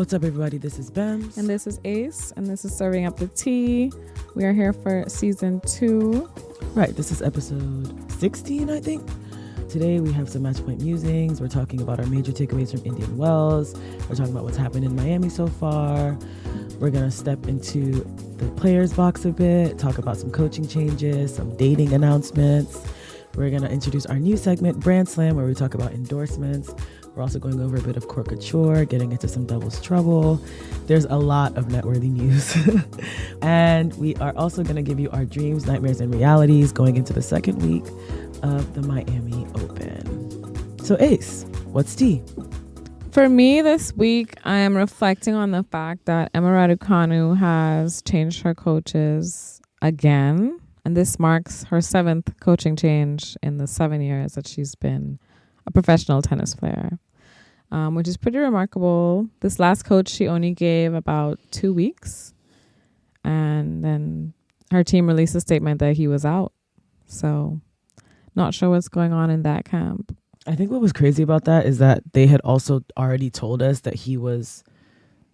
What's up, everybody? This is Bems. And this is Ace. And this is Serving Up the Tea. We are here for season 2. Right. This is episode 16, I think. Today we have some match point musings. We're talking about our major takeaways from Indian Wells. We're talking about what's happened in Miami so far. We're going to step into the players box a bit, talk about some coaching changes, some dating announcements. We're going to introduce our new segment, Brand Slam, where we talk about endorsements. We're also going over a bit of Court Couture, getting into some Devil's Trouble. There's a lot of Networthy news. And we are also going to give you our dreams, nightmares, and realities going into the second week of the Miami Open. So Ace, what's tea? For me this week, I am reflecting on the fact that Emma Raducanu has changed her coaches again. And this marks her 7th coaching change in the 7 years that she's been a professional tennis player, which is pretty remarkable. This last coach, she only gave about 2 weeks. And then her team released a statement that he was out. So not sure what's going on in that camp. I think what was crazy about that is that they had also already told us that he was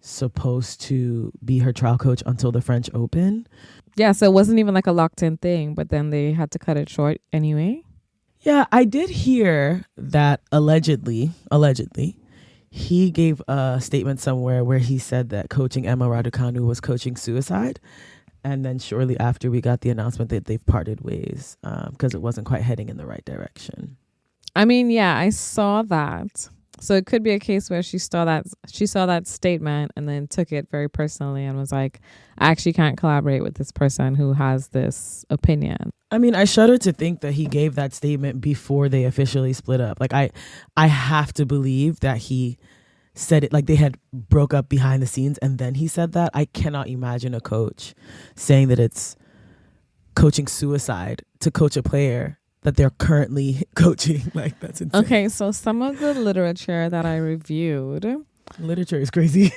supposed to be her trial coach until the French Open. Yeah, so it wasn't even like a locked in thing, but then they had to cut it short anyway. Yeah, I did hear that allegedly, he gave a statement somewhere where he said that coaching Emma Raducanu was coaching suicide. And then shortly after, we got the announcement that they've parted ways because it wasn't quite heading in the right direction. I mean, yeah, I saw that. So it could be a case where she saw that statement and then took it very personally and was like, I actually can't collaborate with this person who has this opinion. I mean, I shudder to think that he gave that statement before they officially split up. Like, I have to believe that he said it like they had broke up behind the scenes and then he said that. I cannot imagine a coach saying that it's coaching suicide to coach a player that they're currently coaching. Like, that's insane. Okay, so some of the literature that I reviewed, literature is crazy,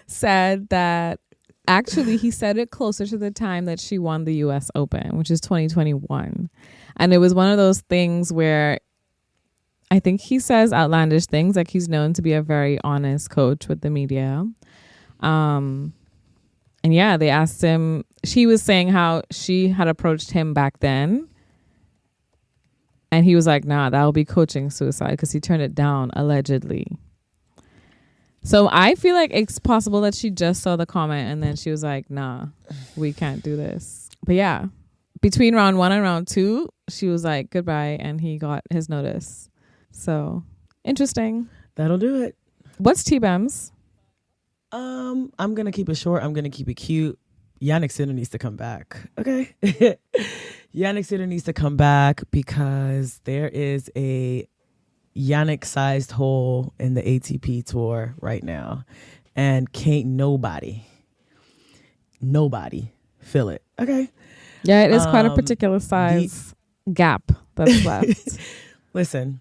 said that actually he said it closer to the time that she won the US Open, which is 2021. And it was one of those things where I think he says outlandish things, like he's known to be a very honest coach with the media. And yeah, they asked him, she was saying how she had approached him back then. And he was like, nah, that'll be coaching suicide because he turned it down, allegedly. So I feel like it's possible that she just saw the comment and then she was like, nah, we can't do this. But yeah, between round 1 and round 2, she was like, goodbye. And he got his notice. So interesting. That'll do it. What's T-Bems? I'm going to keep it short. I'm going to keep it cute. Yannick Sinner needs to come back. Okay. Yannick Sinner needs to come back because there is a Yannick-sized hole in the ATP tour right now. And can't nobody fill it. Okay. Yeah, it is quite a particular size gap that's left. Listen,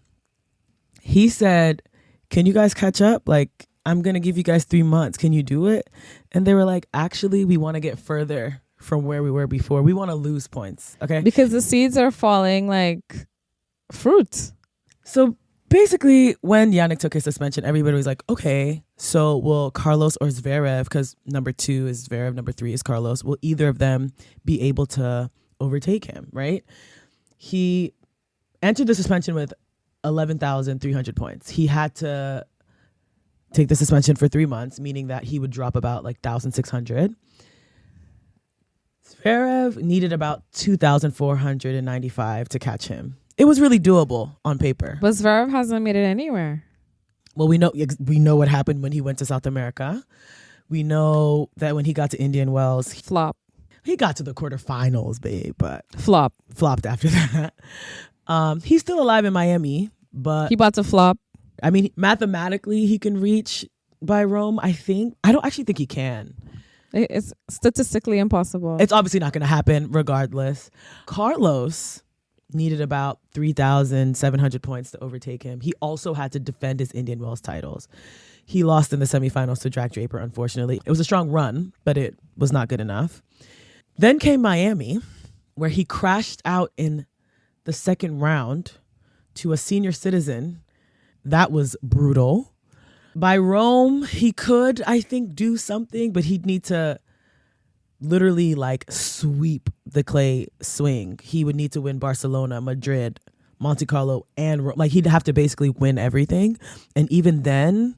he said, can you guys catch up? Like, I'm going to give you guys 3 months. Can you do it? And they were like, actually, we want to get further from where we were before. We want to lose points. Okay. Because the seeds are falling like fruit. So basically, when Yannick took his suspension, everybody was like, okay, so will Carlos or Zverev, because number 2 is Zverev, number 3 is Carlos, will either of them be able to overtake him, right? He entered the suspension with 11,300 points. He had to take the suspension for 3 months, meaning that he would drop about like 1,600. Zverev needed about 2,495 to catch him. It was really doable on paper. But Zverev hasn't made it anywhere. Well, we know what happened when he went to South America. We know that when he got to Indian Wells, Flop. He got to the quarterfinals, babe, but flopped after that. He's still alive in Miami, but he about to flop. I mean, mathematically, he can reach by Rome, I think. I don't actually think he can. It's statistically impossible. It's obviously not going to happen regardless. Carlos needed about 3,700 points to overtake him. He also had to defend his Indian Wells titles. He lost in the semifinals to Jack Draper, unfortunately. It was a strong run, but it was not good enough. Then came Miami, where he crashed out in the second round to a senior citizen. That was brutal. By Rome, he could, I think, do something, but he'd need to literally like sweep the clay swing. He would need to win Barcelona, Madrid, Monte Carlo, and Rome. Like he'd have to basically win everything. And even then,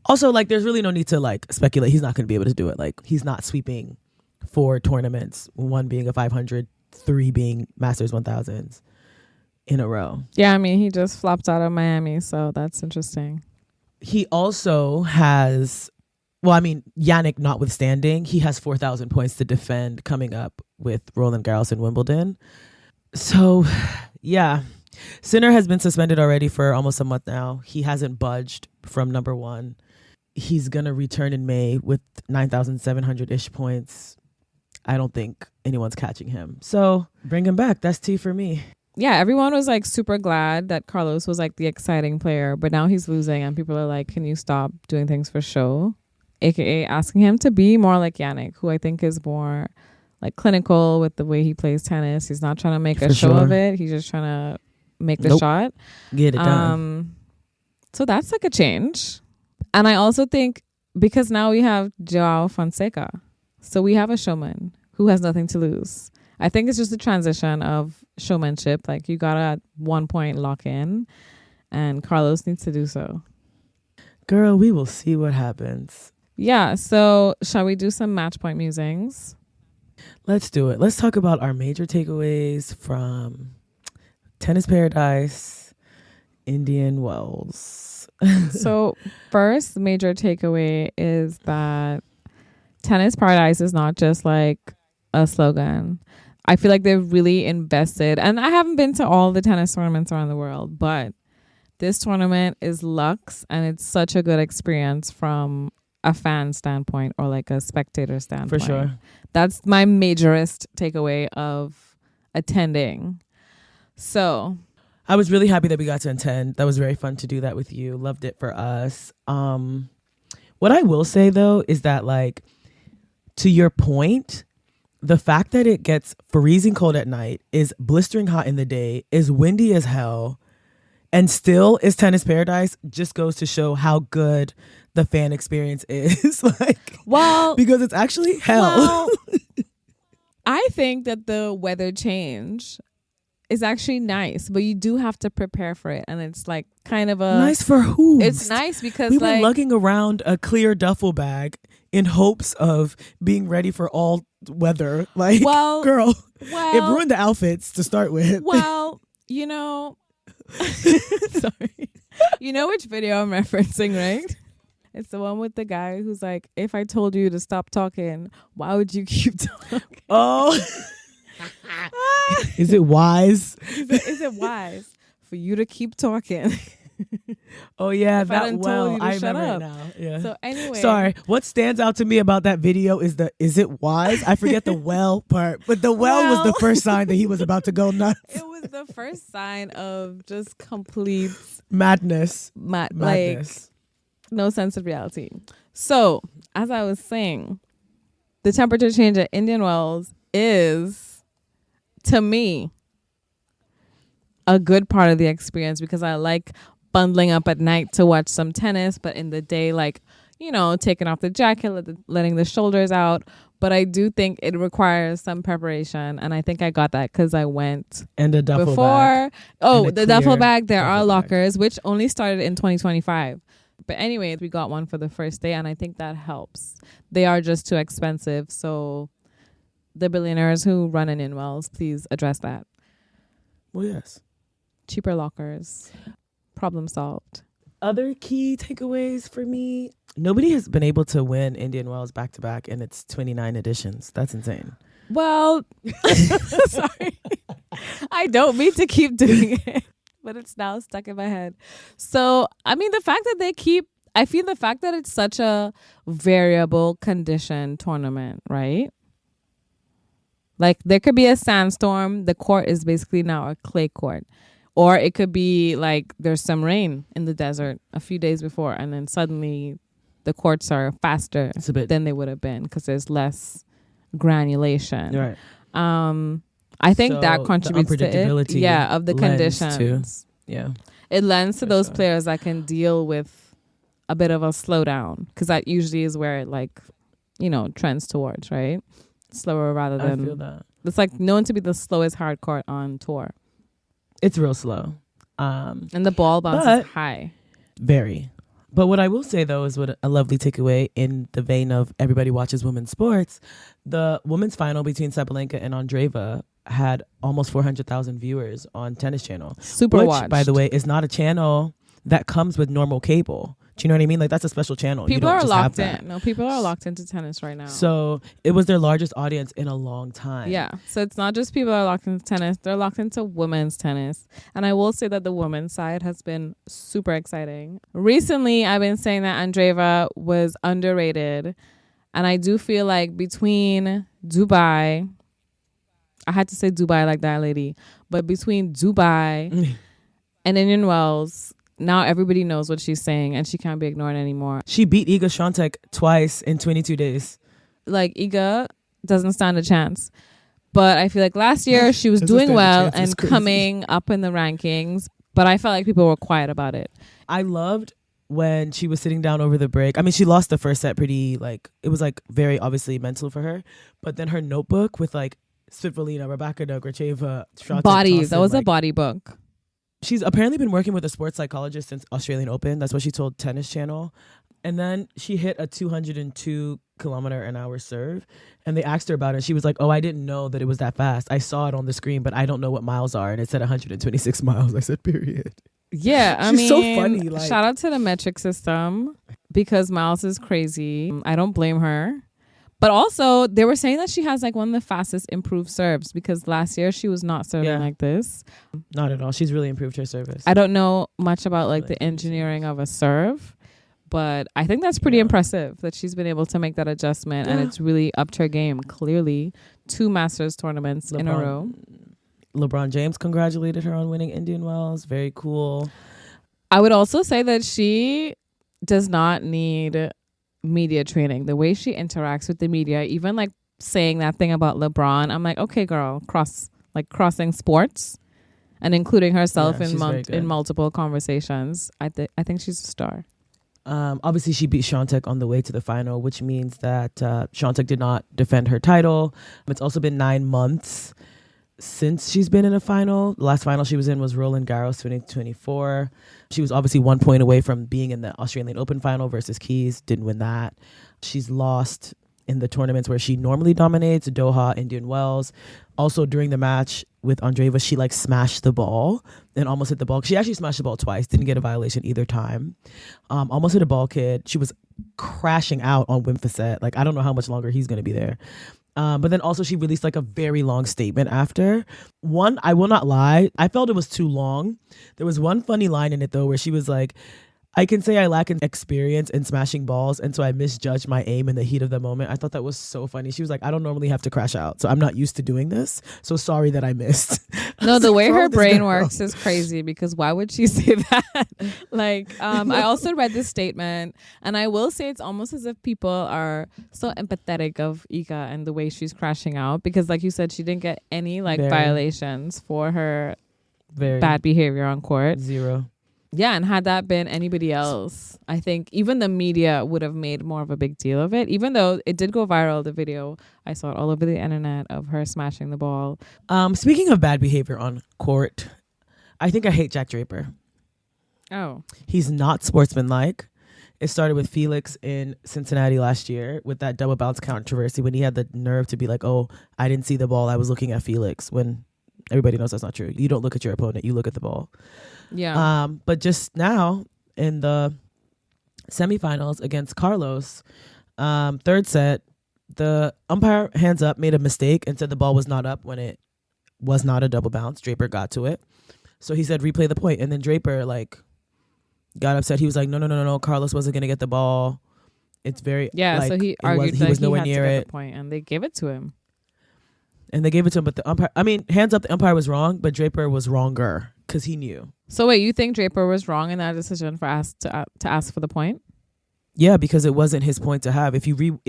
also like there's really no need to like speculate. He's not going to be able to do it. Like he's not sweeping 4 tournaments, one being a 500, 3 being Masters 1000s in a row. Yeah, I mean, he just flopped out of Miami, so that's interesting. He also has, well, I mean, Yannick notwithstanding, he has 4,000 points to defend coming up with Roland Garros and Wimbledon. So, yeah. Sinner has been suspended already for almost a month now. He hasn't budged from number 1. He's going to return in May with 9,700-ish points. I don't think anyone's catching him. So, bring him back. That's tea for me. Yeah, everyone was like super glad that Carlos was like the exciting player, but now he's losing and people are like, can you stop doing things for show? AKA asking him to be more like Yannick, who I think is more like clinical with the way he plays tennis. He's not trying to make a show of it. He's just trying to make the shot. Get it done. So that's like a change. And I also think because now we have Joao Fonseca, so we have a showman who has nothing to lose. I think it's just a transition of showmanship. Like you gotta at one point lock in, and Carlos needs to do so. Girl, we will see what happens. Yeah, so shall we do some match point musings? Let's do it. Let's talk about our major takeaways from Tennis Paradise, Indian Wells. So first major takeaway is that Tennis Paradise is not just like a slogan. I feel like they've really invested, and I haven't been to all the tennis tournaments around the world, but this tournament is luxe and it's such a good experience from a fan standpoint or like a spectator standpoint. For sure. That's my majorest takeaway of attending. So I was really happy that we got to attend. That was very fun to do that with you. Loved it for us. What I will say though is that like, to your point, the fact that it gets freezing cold at night, is blistering hot in the day, is windy as hell, and still is Tennis Paradise just goes to show how good the fan experience is. Like, well, because it's actually hell. Well, I think that the weather change is actually nice, but you do have to prepare for it, and it's like kind of a nice for who? It's nice because we like, were lugging around a clear duffel bag in hopes of being ready for all weather. Like, well, girl, it ruined the outfits to start with. Well, you know, sorry, you know which video I'm referencing, right? It's the one with the guy who's like, if I told you to stop talking, why would you keep talking? Oh, is it wise? Is it wise for you to keep talking? Oh yeah, if that I well, I remember it now. Yeah. So anyway, sorry. What stands out to me about that video is it wise? I forget the well part, but the well was the first sign that he was about to go nuts. It was the first sign of just complete madness. Madness. Like no sense of reality. So as I was saying, the temperature change at Indian Wells is, to me, a good part of the experience because I like bundling up at night to watch some tennis, but in the day, like, you know, taking off the jacket, letting the shoulders out. But I do think it requires some preparation, and I think I got that because I went and a duffel before. Bag. Oh, the duffel bag. There are lockers, which only started in 2025. But anyway, we got one for the first day, and I think that helps. They are just too expensive, so the billionaires who run Indian Wells, please address that. Well, yes. Cheaper lockers. Problem solved. Other key takeaways for me, nobody has been able to win Indian Wells back to back in its 29 editions. That's insane. Well, sorry. I don't mean to keep doing it, but it's now stuck in my head. So, I mean, the fact that I feel the fact that it's such a variable condition tournament, right? Like there could be a sandstorm. The court is basically now a clay court. Or it could be like there's some rain in the desert a few days before, and then suddenly the courts are faster than they would have been because there's less granulation. Right. I think that contributes to it. Yeah, of the conditions. Yeah. It lends to those players that can deal with a bit of a slowdown, because that usually is where it like, you know, trends towards, right? Slower rather than. I feel that. It's like known to be the slowest hard court on tour. It's real slow. And the ball bounce is high. Very. But what I will say, though, is what a lovely takeaway in the vein of everybody watches women's sports. The women's final between Sabalenka and Andreeva had almost 400,000 viewers on Tennis Channel. Super watched. Which, by the way, is not a channel that comes with normal cable. Do you know what I mean? Like, that's a special channel. People are locked in. No, people are locked into tennis right now. So it was their largest audience in a long time. Yeah. So it's not just people are locked into tennis. They're locked into women's tennis. And I will say that the women's side has been super exciting. Recently, I've been saying that Andreeva was underrated. And I do feel like between Dubai, I had to say Dubai like that lady, but between Dubai and Indian Wells, now everybody knows what she's saying and she can't be ignored anymore. She beat Iga Swiatek twice in 22 days. Like, Iga doesn't stand a chance. But I feel like last year she was doing well and coming up in the rankings. But I felt like people were quiet about it. I loved when she was sitting down over the break. I mean, she lost the first set pretty, like, it was like very obviously mental for her. But then her notebook with like Svitolina, Rebecca Gracheva, Bodies. That was a body book. She's apparently been working with a sports psychologist since Australian Open. That's what she told Tennis Channel. And then she hit a 202-kilometer-an-hour serve. And they asked her about it. She was like, oh, I didn't know that it was that fast. I saw it on the screen, but I don't know what miles are. And it said 126 miles. I said, period. Yeah, I mean, so funny. Like, shout out to the metric system because miles is crazy. I don't blame her. But also, they were saying that she has like one of the fastest improved serves because last year she was not serving like this. Not at all. She's really improved her service. I don't know much about like the engineering of a serve, but I think that's pretty impressive that she's been able to make that adjustment and it's really upped her game. Clearly, 2 Masters tournaments in a row. LeBron James congratulated her on winning Indian Wells. Very cool. I would also say that she does not need media training. The way she interacts with the media, even like saying that thing about LeBron, I'm like, okay, girl, crossing sports and including herself in multiple conversations. I think she's a star. Obviously, she beat Swiatek on the way to the final, which means that Swiatek did not defend her title. It's also been 9 months since she's been in a final. The last final she was in was Roland Garros 2024. She was obviously 1 point away from being in the Australian Open final versus Keys. Didn't win that. She's lost in the tournaments where she normally dominates, Doha, Indian Wells. Also during the match with Andreeva, she like smashed the ball and almost hit the ball. She actually smashed the ball twice. Didn't get a violation either time. Almost hit a ball kid. She was crashing out on Wim Fissette. Like, I don't know how much longer he's going to be there. But then also she released like a very long statement after. One, I will not lie, I felt it was too long. There was one funny line in it though where she was like, I can say I lack an experience in smashing balls, and so I misjudged my aim in the heat of the moment. I thought that was so funny. She was like, I don't normally have to crash out, so I'm not used to doing this. So sorry that I missed. No, the way her brain works is crazy because why would she say that? Like, I also read this statement, and I will say it's almost as if people are so empathetic of Iga and the way she's crashing out because, like you said, she didn't get any violations for her bad behavior on court. 0. Yeah, and had that been anybody else, I think even the media would have made more of a big deal of it, even though it did go viral, the video. I saw it all over the internet of her smashing the ball. Speaking of bad behavior on court, I think I hate Jack Draper. Oh. He's not sportsmanlike. It started with Felix in Cincinnati last year with that double bounce controversy when he had the nerve to be like, oh, I didn't see the ball. I was looking at Felix, when everybody knows that's not true. You don't look at your opponent. You look at the ball. Yeah. But just now in the semifinals against Carlos, third set, the umpire hands up, made a mistake and said the ball was not up when it was not a double bounce. Draper got to it. So he said, replay the point. And then Draper got upset. He was like, no. Carlos wasn't going to get the ball. It's very, so he argued that he was nowhere near it. The point, and they gave it to him. And they gave it to him, but the umpire, hands up, the umpire was wrong, but Draper was wronger because he knew. So wait, you think Draper was wrong in that decision for to ask for the point? Yeah, because it wasn't his point to have. If you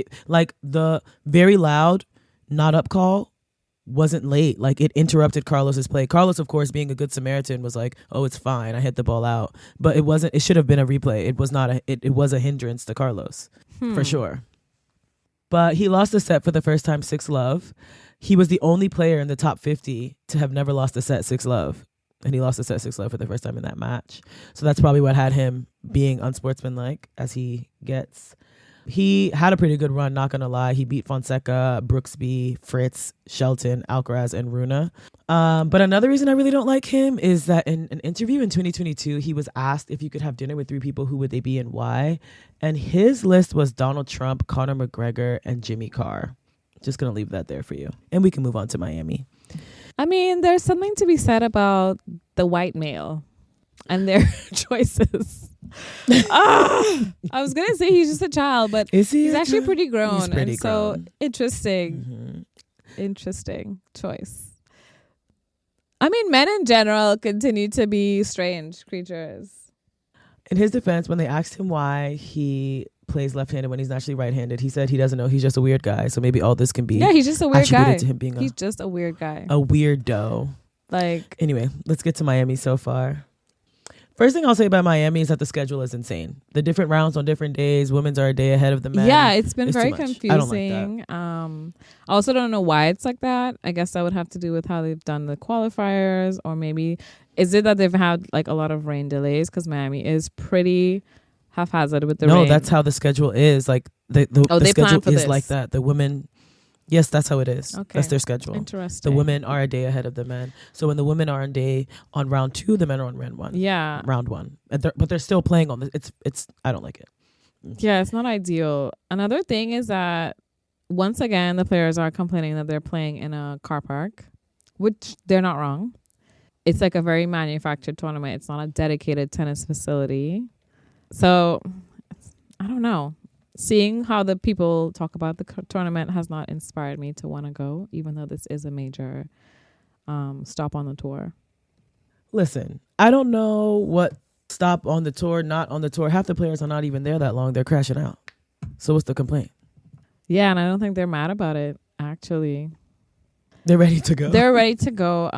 the very loud not up call wasn't late. Like, it interrupted Carlos's play. Carlos, of course, being a good Samaritan, was like, oh, it's fine, I hit the ball out. But it should have been a replay. It was not it was a hindrance to Carlos for sure. But he lost a set for the first time 6-love. He was the only player in the top 50 to have never lost a set 6-love. And he lost a set 6-love for the first time in that match. So that's probably what had him being unsportsmanlike as he gets. He had a pretty good run, not gonna lie. He beat Fonseca, Brooksby, Fritz, Shelton, Alcaraz, and Runa. But another reason I really don't like him is that in an interview in 2022, he was asked if you could have dinner with 3 people, who would they be and why? And his list was Donald Trump, Conor McGregor, and Jimmy Carr. Just gonna leave that there for you. And we can move on to Miami. I mean, there's something to be said about the white male and their choices. I was gonna say he's just a child, but he's actually pretty grown. He's pretty grown. So interesting. Interesting choice. I mean, men in general continue to be strange creatures. In his defense, when they asked him why he plays left-handed when he's actually right-handed, he said he doesn't know. He's just a weird guy. So maybe all this can be he's just a weird guy. To him being he's just a weird guy. A weirdo. Like, anyway, let's get to Miami so far. First thing I'll say about Miami is that the schedule is insane. The different rounds on different days. Women's are a day ahead of the men. Yeah, it's been very confusing. I don't like that. I also don't know why it's like that. I guess that would have to do with how they've done the qualifiers, or maybe is it that they've had like a lot of rain delays, because Miami is pretty haphazard with the rain. No, that's how the schedule is. Like the schedule is like that. The women, yes, that's how it is. Okay. That's their schedule. Interesting. The women are a day ahead of the men. So when the women are on round 2, the men are on round 1. Yeah, round 1, but they're still playing on this. It's I don't like it. Yeah, it's not ideal. Another thing is that once again the players are complaining that they're playing in a car park, which they're not wrong. It's like a very manufactured tournament. It's not a dedicated tennis facility. So I don't know. Seeing how the people talk about the tournament has not inspired me to want to go, even though this is a major stop on the tour. Listen, I don't know what stop on the tour, not on the tour. Half the players are not even there that long. They're crashing out. So what's the complaint? Yeah, and I don't think they're mad about it, actually. They're ready to go. They're ready to go.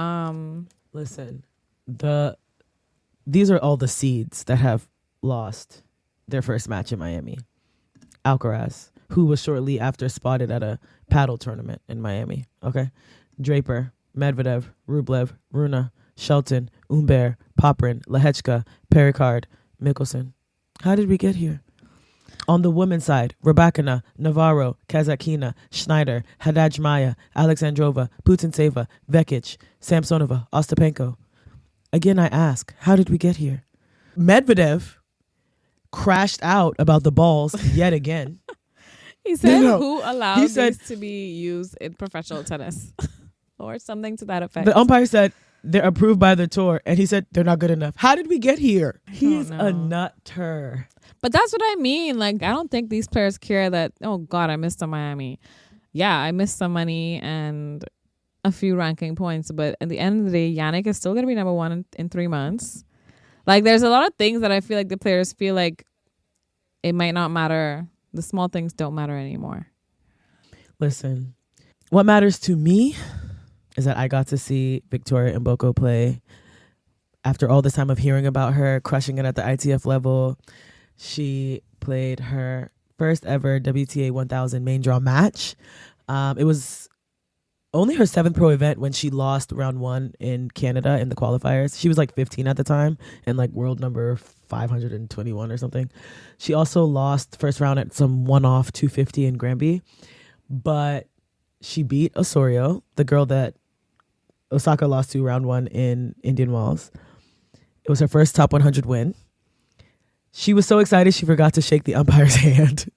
Listen, these are all the seeds that have lost their first match in Miami. Alcaraz, who was shortly after spotted at a paddle tournament in Miami. Okay. Draper, Medvedev, Rublev, Runa, Shelton, Humbert, Poprin, Lehechka, Pericard, Mickelson. How did we get here? On the women's side, Rybakina, Navarro, Kazakina, Schneider, Haddad-Maya, Alexandrova, Putintseva, Vekic, Samsonova, Ostapenko. Again, I ask, how did we get here? Medvedev crashed out about the balls yet again. He said, who allowed these to be used in professional tennis? Or something to that effect. The umpire said they're approved by the tour, and he said they're not good enough. How did we get here? He's a nutter. But that's what I mean. Like, I don't think these players care that, oh God, I missed some Miami. Yeah, I missed some money and a few ranking points, but at the end of the day, Yannick is still going to be number 1 in 3 months. Like, there's a lot of things that I feel like the players feel like it might not matter. The small things don't matter anymore. Listen, what matters to me is that I got to see Victoria Mboko play. After all this time of hearing about her, crushing it at the ITF level, she played her first ever WTA 1000 main draw match. It was only her 7th pro event when she lost round 1 in Canada in the qualifiers. She was like 15 at the time and like world number 521 or something. She also lost first round at some one-off 250 in Granby. But she beat Osorio, the girl that Osaka lost to round 1 in Indian Wells. It was her first top 100 win. She was so excited she forgot to shake the umpire's hand.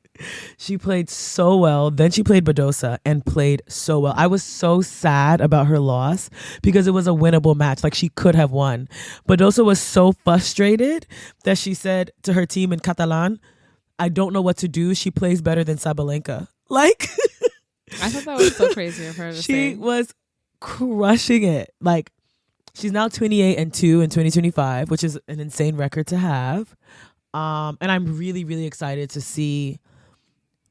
She played so well. Then she played Badosa and played so well. I was so sad about her loss because it was a winnable match. Like, she could have won. Badosa was so frustrated that she said to her team in Catalan, I don't know what to do. She plays better than Sabalenka. Like, I thought that was so crazy of her to say. She was crushing it. Like, she's now 28-2 in 2025, which is an insane record to have. And I'm really, really excited to see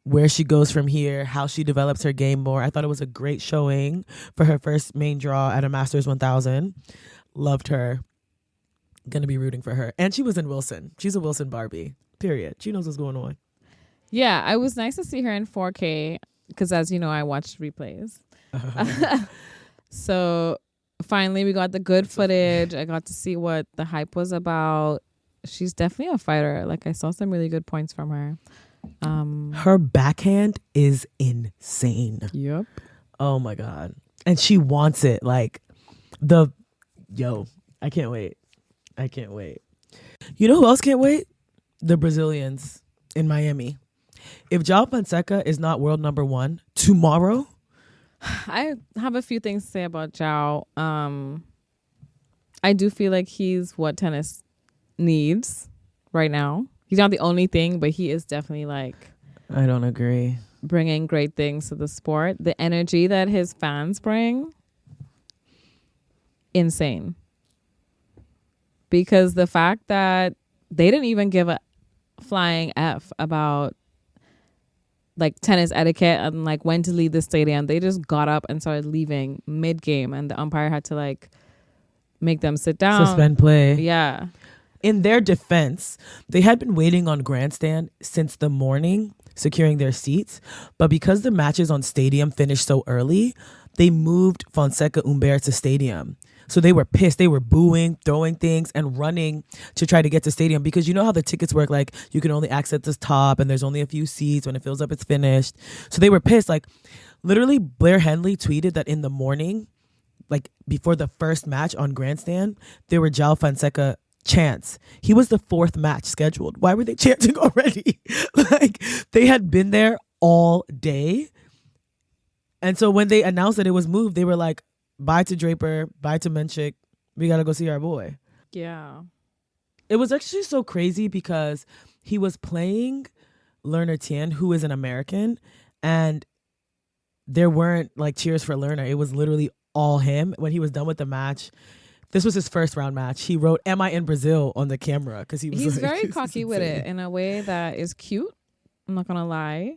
where she goes from here, how she develops her game more. I thought it was a great showing for her first main draw at a Masters 1000. Loved her. Gonna be rooting for her. And she was in Wilson. She's a Wilson Barbie, period. She knows what's going on. Yeah, it was nice to see her in 4K because, as you know, I watched replays. So finally we got the good footage. I got to see what the hype was about. She's definitely a fighter. Like, I saw some really good points from her. Her backhand is insane. Yep. Oh my God. And she wants it. Like, I can't wait. I can't wait. You know who else can't wait? The Brazilians in Miami. If João Fonseca is not world number 1 tomorrow. I have a few things to say about João. I do feel like he's what tennis needs right now. He's not the only thing, but he is definitely like... I don't agree. Bringing great things to the sport. The energy that his fans bring, insane. Because the fact that they didn't even give a flying F about like tennis etiquette and like when to leave the stadium. They just got up and started leaving mid-game, and the umpire had to like make them sit down. Suspend play. Yeah. In their defense, they had been waiting on grandstand since the morning, securing their seats. But because the matches on stadium finished so early, they moved Fonseca Humbert to stadium. So they were pissed. They were booing, throwing things, and running to try to get to stadium. Because you know how the tickets work. Like, you can only access the top, and there's only a few seats. When it fills up, it's finished. So they were pissed. Like, literally, Blair Henley tweeted that in the morning, like, before the first match on grandstand, there were João Fonseca chants. He was the 4th match scheduled. Why were they chanting already? Like, they had been there all day. And so when they announced that it was moved, they were like, bye to Draper, bye to Menchik. We got to go see our boy. Yeah. It was actually so crazy because he was playing Lerner Tien, who is an American, and there weren't like cheers for Lerner. It was literally all him. When he was done with the match, this was his first round match, he wrote, "Am I in Brazil?" on the camera, because he's like, very cocky with it in a way that is cute. I'm not going to lie,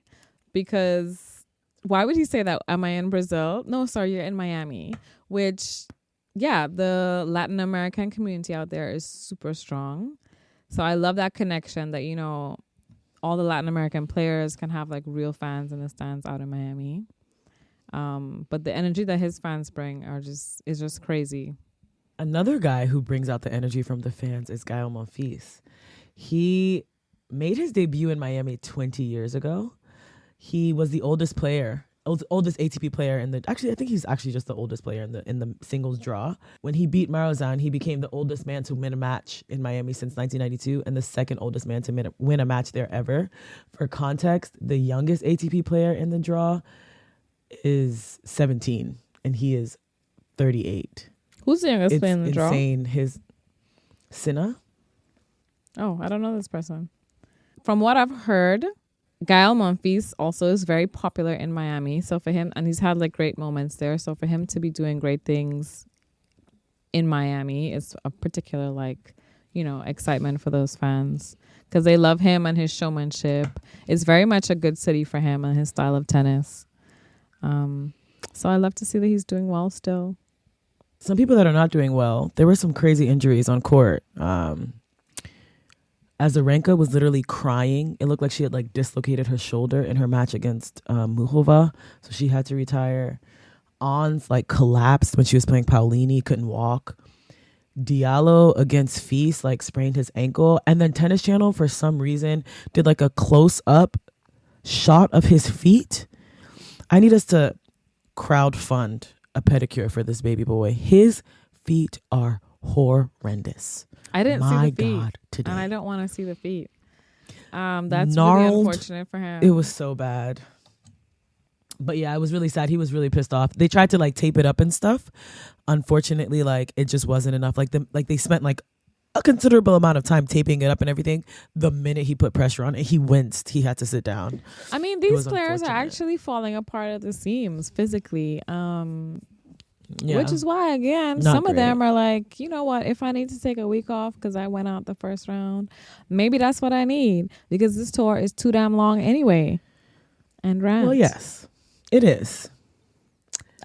because why would he say that? Am I in Brazil? No, sorry, you're in Miami. Which, yeah, the Latin American community out there is super strong. So I love that connection that, you know, all the Latin American players can have like real fans in the stands out in Miami. But the energy that his fans bring is just crazy. Another guy who brings out the energy from the fans is Gael Monfils. He made his debut in Miami 20 years ago. He was the oldest ATP player I think he's actually just the oldest player in the singles draw. When he beat Marozan, he became the oldest man to win a match in Miami since 1992 and the second oldest man to win a match there ever. For context, the youngest ATP player in the draw is 17 and he is 38. Who's the youngest player in the draw? It's insane. His Sinner. Oh, I don't know this person. From what I've heard, Gael Monfils also is very popular in Miami. So for him, and he's had like great moments there. So for him to be doing great things in Miami is a particular like, you know, excitement for those fans because they love him and his showmanship. It's very much a good city for him and his style of tennis. So I love to see that he's doing well still. Some people that are not doing well, there were some crazy injuries on court. Azarenka was literally crying. It looked like she had like dislocated her shoulder in her match against Muhova, so she had to retire. Ons like collapsed when she was playing Paolini, couldn't walk. Diallo against Fils like sprained his ankle, and then Tennis Channel for some reason did like a close up shot of his feet. I need us to crowdfund a pedicure for this baby boy. His feet are horrendous. I didn't see the feet, God, today. And I don't want to see the feet. That's Gnarled. really unfortunate for him. It was so bad. But yeah, I was really sad. He was really pissed off. They tried to like tape it up and stuff. Unfortunately, like it just wasn't enough. Like they spent like a considerable amount of time taping it up and everything. The minute he put pressure on it, he winced. He had to sit down. I mean, these players are actually falling apart at the seams physically. Yeah. Which is why, again, Not some great. of them are like, you know what, if I need to take a week off because I went out the first round, maybe that's what I need because this tour is too damn long anyway. and rant. Well, yes, it is.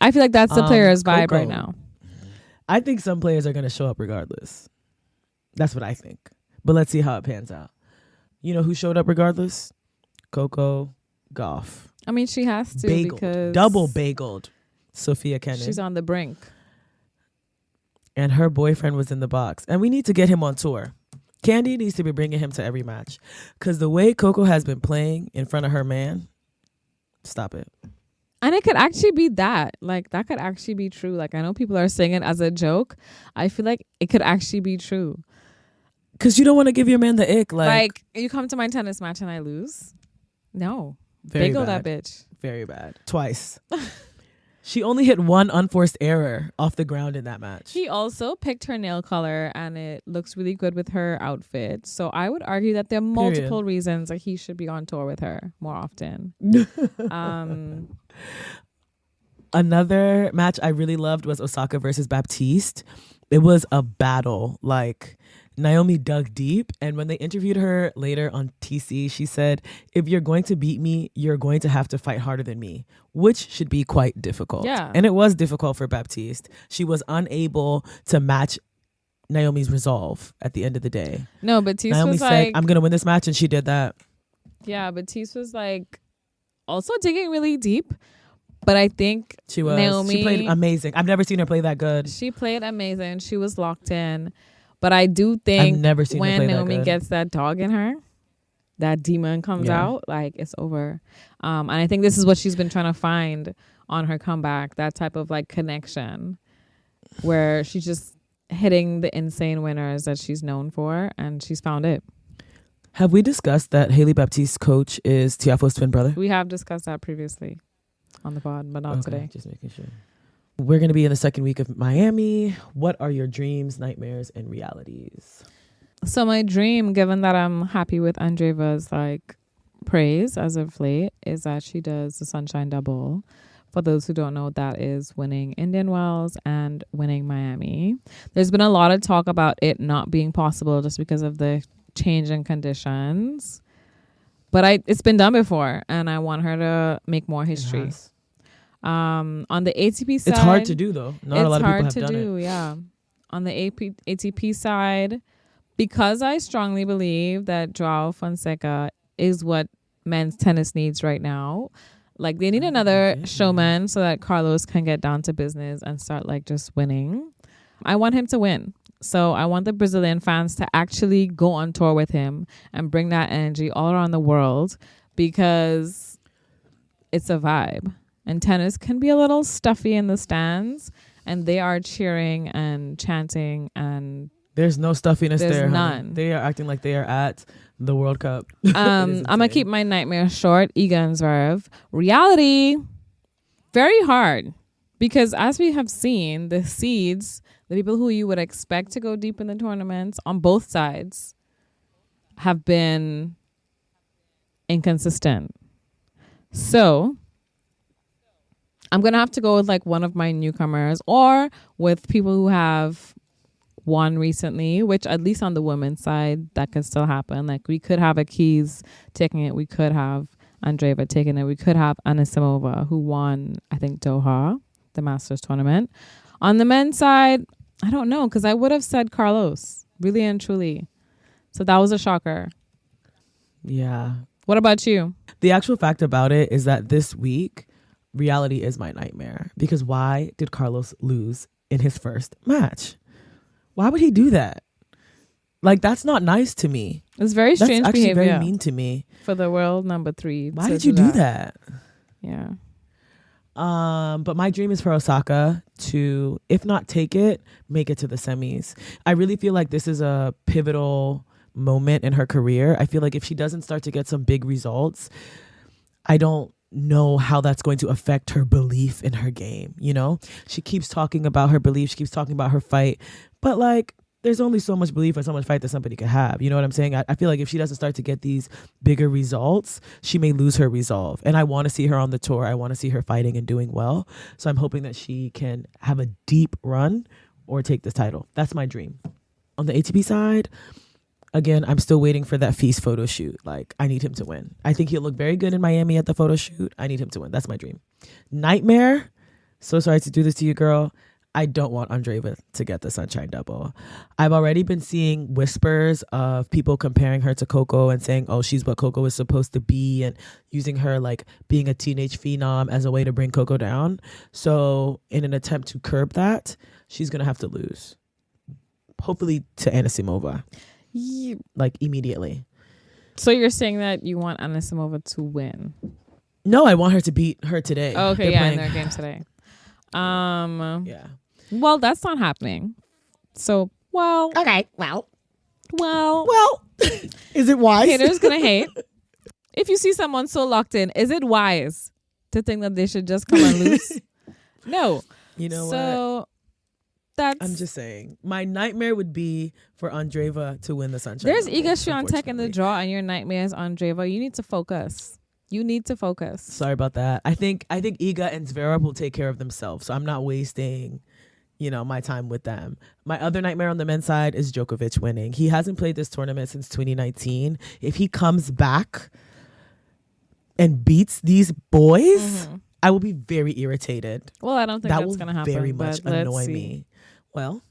I feel like that's the player's vibe Coco. right now. I think some players are going to show up regardless. That's what I think. But let's see how it pans out. You know who showed up regardless? Coco Gauff. I mean, she has to because double bageled Sophia Kenin. she's on the brink. And her boyfriend was in the box. And we need to get him on tour. Candy needs to be bringing him to every match. Because the way Coco has been playing in front of her man, stop it. And it could actually be that. Like, that could actually be true. Like, I know people are saying it as a joke. I feel like it could actually be true. Because you don't want to give your man the ick. Like, you come to my tennis match and I lose? No. Very Bagel bad. that bitch. Very bad. Twice. She only hit one unforced error off the ground in that match. He also picked her nail color and it looks really good with her outfit. So I would argue that there are multiple reasons that he should be on tour with her more often. Another match I really loved was Osaka versus Baptiste. It was a battle. Like, Naomi dug deep, and when they interviewed her later on TC, she said, if you're going to beat me, you're going to have to fight harder than me, which should be quite difficult. Yeah. And it was difficult for Baptiste. She was unable to match Naomi's resolve at the end of the day. No, Baptiste Naomi was said, like, I'm going to win this match, and she did that. yeah, Baptiste was like also digging really deep. But I think She was. Naomi, She played amazing. I've never seen her play that good. she played amazing. She was locked in. But I do think I've never seen her when play that Naomi good. gets that dog in her, that demon comes out, like, it's over. And I think this is what she's been trying to find on her comeback, that type of like connection where she's just hitting the insane winners that she's known for, and she's found it. Have we discussed that Hailey Baptiste's coach is Tiafoe's twin brother? We have discussed that previously on the pod, but not today. Just making sure. We're going to be in the second week of Miami. What are your dreams, nightmares, and realities? So my dream, given that I'm happy with Andreeva's like praise as of late, is that she does the Sunshine Double. For those who don't know, that is winning Indian Wells and winning Miami. There's been a lot of talk about it not being possible just because of the change in conditions. But it's been done before, and I want her to make more history. On the ATP side, it's hard to do though. Not a lot of people have done it. It's hard to do, yeah. On the ATP side, because I strongly believe that Joao Fonseca is what men's tennis needs right now. Like, they need another showman so that Carlos can get down to business and start like just winning. I want him to win. So I want the Brazilian fans to actually go on tour with him and bring that energy all around the world, because it's a vibe. And tennis can be a little stuffy in the stands, and they are cheering and chanting, and there's no stuffiness there's there. None. Honey. They are acting like they are at the World Cup. I'm gonna keep my nightmare short. Iga and Zverev. Reality, very hard, because as we have seen, the seeds, the people who you would expect to go deep in the tournaments on both sides, have been inconsistent. So I'm going to have to go with like one of my newcomers, or with people who have won recently, which at least on the women's side, that could still happen. Like, we could have Keys taking it. We could have Andreeva taking it. We could have Anisimova, who won, I think, Doha, the Masters tournament. On the men's side, I don't know, because I would have said Carlos, really and truly. So that was a shocker. Yeah. What about you? The actual fact about it is that this week, reality is my nightmare, because why did Carlos lose in his first match? Why would he do that? Like, that's not nice to me. It's very strange that's actually behavior. very mean to me. For the world number 3. Why did you do that? Yeah. But my dream is for Osaka to, if not take it, make it to the semis. I really feel like this is a pivotal moment in her career. I feel like if she doesn't start to get some big results, I don't know how that's going to affect her belief in her game. You know, she keeps talking about her belief. She keeps talking about her fight, but like, there's only so much belief and so much fight that somebody could have. You know what I'm saying? I feel like if she doesn't start to get these bigger results, she may lose her resolve. And I want to see her on the tour. I want to see her fighting and doing well. So I'm hoping that she can have a deep run or take this title. That's my dream. On the ATP side, Again, I'm still waiting for that feast photo shoot. Like, I need him to win. I think he'll look very good in Miami at the photo shoot. I need him to win. That's my dream. Nightmare. So sorry to do this to you, girl. I don't want Andreeva to get the Sunshine Double. I've already been seeing whispers of people comparing her to Coco and saying, oh, she's what Coco is supposed to be, and using her like being a teenage phenom as a way to bring Coco down. So in an attempt to curb that, she's going to have to lose. Hopefully to Anisimova. Like immediately. So you're saying that you want Anisimova to win? No, I want her to beat her today. Oh, okay, in their game today. Yeah. Well, that's not happening. So, okay. Well, is it wise? Haters gonna hate. If you see someone so locked in, is it wise to think that they should just come and lose? No. You know what? So that's. I'm just saying. My nightmare would be for Andreeva to win the Sunshine. There's Iga Swiatek in the draw, and your nightmare is Andreeva. You need to focus. Sorry about that. I think Iga and Zverev will take care of themselves. So I'm not wasting, my time with them. My other nightmare on the men's side is Djokovic winning. He hasn't played this tournament since 2019. If he comes back and beats these boys, I will be very irritated. Well, I don't think that's going to happen. That will very much annoy me. Well,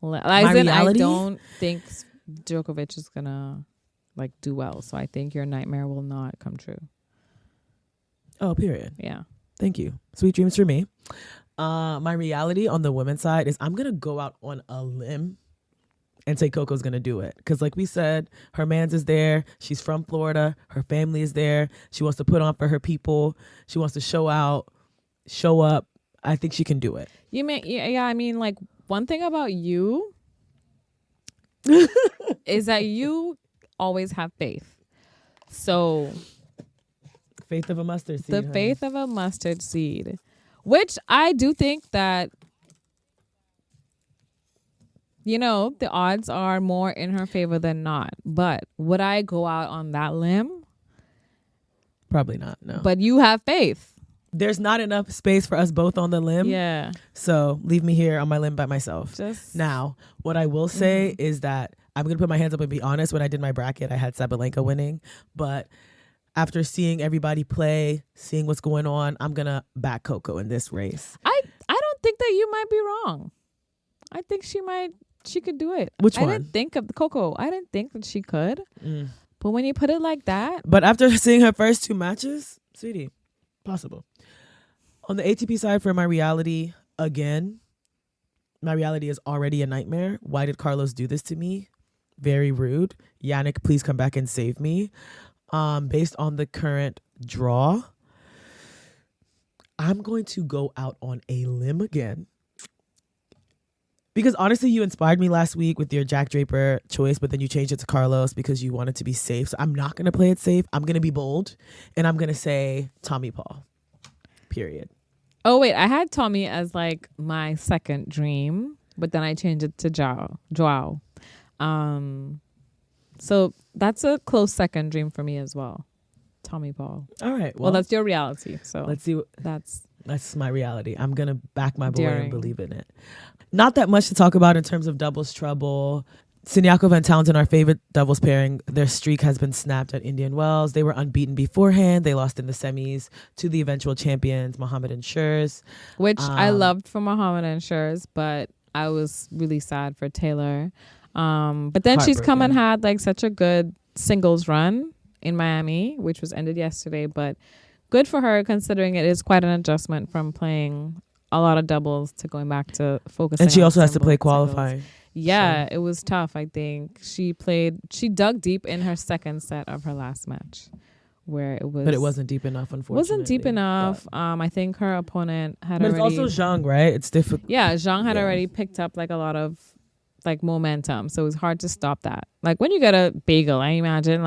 I don't think Djokovic is going to do well. So I think your nightmare will not come true. Oh, period. Yeah. Thank you. Sweet dreams for me. My reality on the women's side is I'm going to go out on a limb and say Coco's going to do it. Because like we said, her mans is there. She's from Florida. Her family is there. She wants to put on for her people. She wants to show out, show up. I think she can do it. You mean, yeah, I mean, one thing about you is that you always have faith. So... faith of a mustard seed. The faith of a mustard seed. Which I do think that, the odds are more in her favor than not. But would I go out on that limb? Probably not, no. But you have faith. There's not enough space for us both on the limb. Yeah. So leave me here on my limb by myself. Now, what I will say is that I'm going to put my hands up and be honest. When I did my bracket, I had Sabalenka winning. But after seeing everybody play, seeing what's going on, I'm going to back Coco in this race. I don't think that you might be wrong. I think she could do it. Which one? I didn't think of Coco. I didn't think that she could. But when you put it like that. But after seeing her first two matches, sweetie, possible. On the ATP side for my reality, again, my reality is already a nightmare. Why did Carlos do this to me? Very rude. Yannick, please come back and save me. Based on the current draw, I'm going to go out on a limb again. Because honestly, you inspired me last week with your Jack Draper choice, but then you changed it to Carlos because you wanted to be safe. So I'm not going to play it safe. I'm going to be bold. And I'm going to say Tommy Paul. Period. Oh, wait. I had Tommy as my second dream, but then I changed it to Joao. So that's a close second dream for me as well. Tommy Paul. All right. Well, that's your reality. So let's see. That's my reality. I'm going to back my boy and believe in it. Not that much to talk about in terms of doubles trouble. Siniakova and Townsend, our favorite doubles pairing, their streak has been snapped at Indian Wells. They were unbeaten beforehand. They lost in the semis to the eventual champions, Mohammed and Schurz. Which I loved for Mohammed and Schurz, but I was really sad for Taylor. But then she's come and had such a good singles run in Miami, which was ended yesterday. But good for her, considering it is quite an adjustment from playing a lot of doubles to going back to focusing. And she also has to play singles. qualifying. Yeah, it was tough. I think she dug deep in her second set of her last match, where it was. But it wasn't deep enough, unfortunately. Wasn't deep enough. I think her opponent had. But already, it's also Zhang, right? It's difficult. Yeah, Zhang had already picked up a lot of momentum, so it was hard to stop that. When you get a bagel, I imagine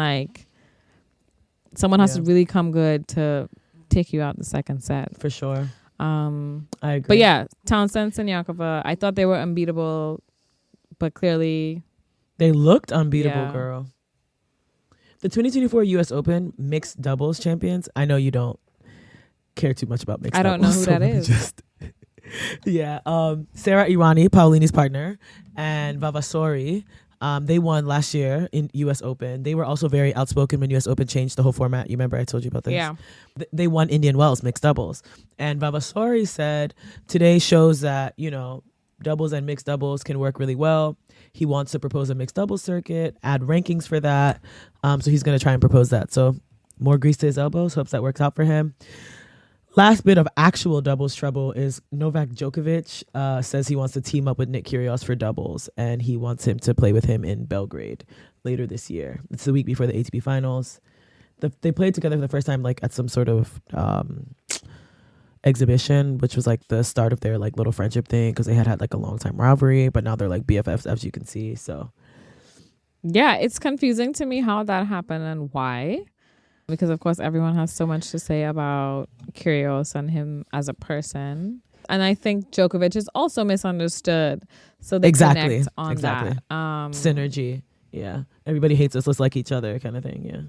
someone has to really come good to take you out the second set. For sure. I agree. But yeah, Townsend and Yakova, I thought they were unbeatable, but clearly they looked unbeatable, girl. The 2024 US Open mixed doubles champions. I know you don't care too much about mixed doubles. I don't know who that is. Yeah. Sarah Irani, Paulini's partner, and Vavasori, They won last year in US Open. They were also very outspoken when US Open changed the whole format. You remember I told you about this? Yeah. They won Indian Wells mixed doubles. And Vavasori said, today shows that, you know, doubles and mixed doubles can work really well. He wants to propose a mixed doubles circuit, add rankings for that. So he's going to try and propose that. So more grease to his elbows. Hopes that works out for him. Last bit of actual doubles trouble is Novak Djokovic says he wants to team up with Nick Kyrgios for doubles, and he wants him to play with him in Belgrade later this year. It's the week before the ATP finals. They played together for the first time like at some sort of exhibition, which was like the start of their like little friendship thing because they had like a long time rivalry, but now they're like BFFs, as you can see. So yeah, it's confusing to me how that happened and why. Because, of course, everyone has so much to say about Kyrgios and him as a person. And I think Djokovic is also misunderstood. So they connect on that. Synergy. Yeah. Everybody hates us. Let's like each other kind of thing. Yeah.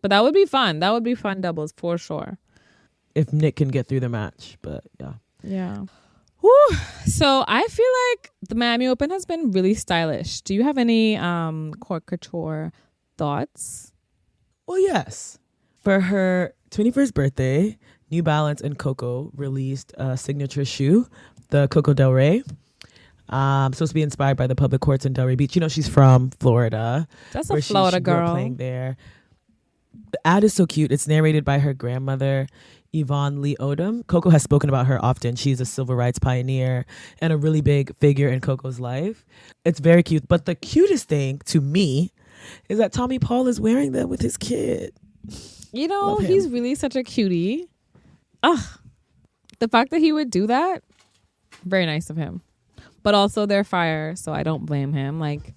But that would be fun. That would be fun doubles for sure. If Nick can get through the match. But yeah. Yeah. Whew. So I feel like the Miami Open has been really stylish. Do you have any Court Couture thoughts? Well, yes. For her 21st birthday, New Balance and Coco released a signature shoe, the Coco Del Rey. Supposed to be inspired by the public courts in Delray Beach. You know, she's from Florida. That's a Florida girl. Playing there. The ad is so cute. It's narrated by her grandmother, Yvonne Lee Odom. Coco has spoken about her often. She's a civil rights pioneer and a really big figure in Coco's life. It's very cute. But the cutest thing to me is that Tommy Paul is wearing them with his kid. You know, he's really such a cutie. The fact that he would do that, very nice of him. But also they're fire, so I don't blame him. Like,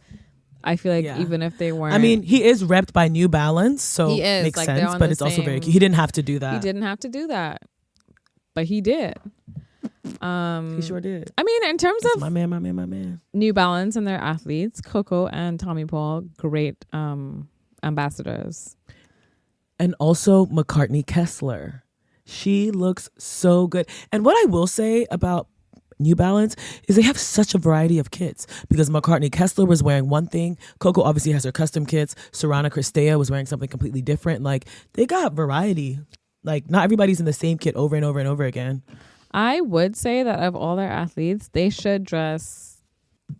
I feel like even if they weren't... I mean, he is repped by New Balance, so he is, makes like, sense, but it's also very cute. He didn't have to do that. He didn't have to do that. But he did. He sure did. I mean, in terms of my man. New Balance and their athletes, Coco and Tommy Paul, great ambassadors. And also McCartney Kessler. She looks so good. And what I will say about New Balance is they have such a variety of kits because McCartney Kessler was wearing one thing. Coco obviously has her custom kits. Sorana Cristea was wearing something completely different. Like, they got variety. Like, not everybody's in the same kit over and over and over again. I would say that of all their athletes, they should dress.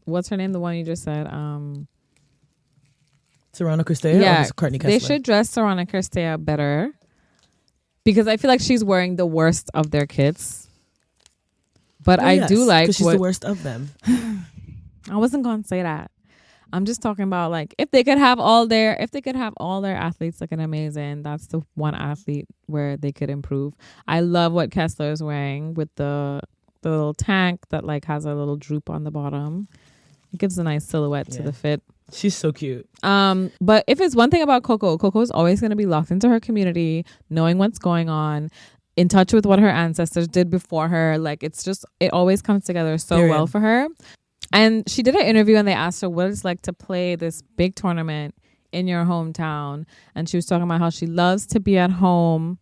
What's her name? The one you just said. Sorana Cristea. Yeah, or McCartney Kessler? They should dress Sorana Cristea better because I feel like she's wearing the worst of their kits. But I do like because she's the worst of them. I wasn't gonna say that. I'm just talking about like if they could have all their athletes looking amazing, that's the one athlete where they could improve. I love what Kessler is wearing with the little tank that like has a little droop on the bottom. It gives a nice silhouette to the fit. She's so cute. But if it's one thing about Coco is always going to be locked into her community, knowing what's going on, in touch with what her ancestors did before her. Like it always comes together so well for her. And she did an interview and they asked her what it's like to play this big tournament in your hometown. And she was talking about how she loves to be at home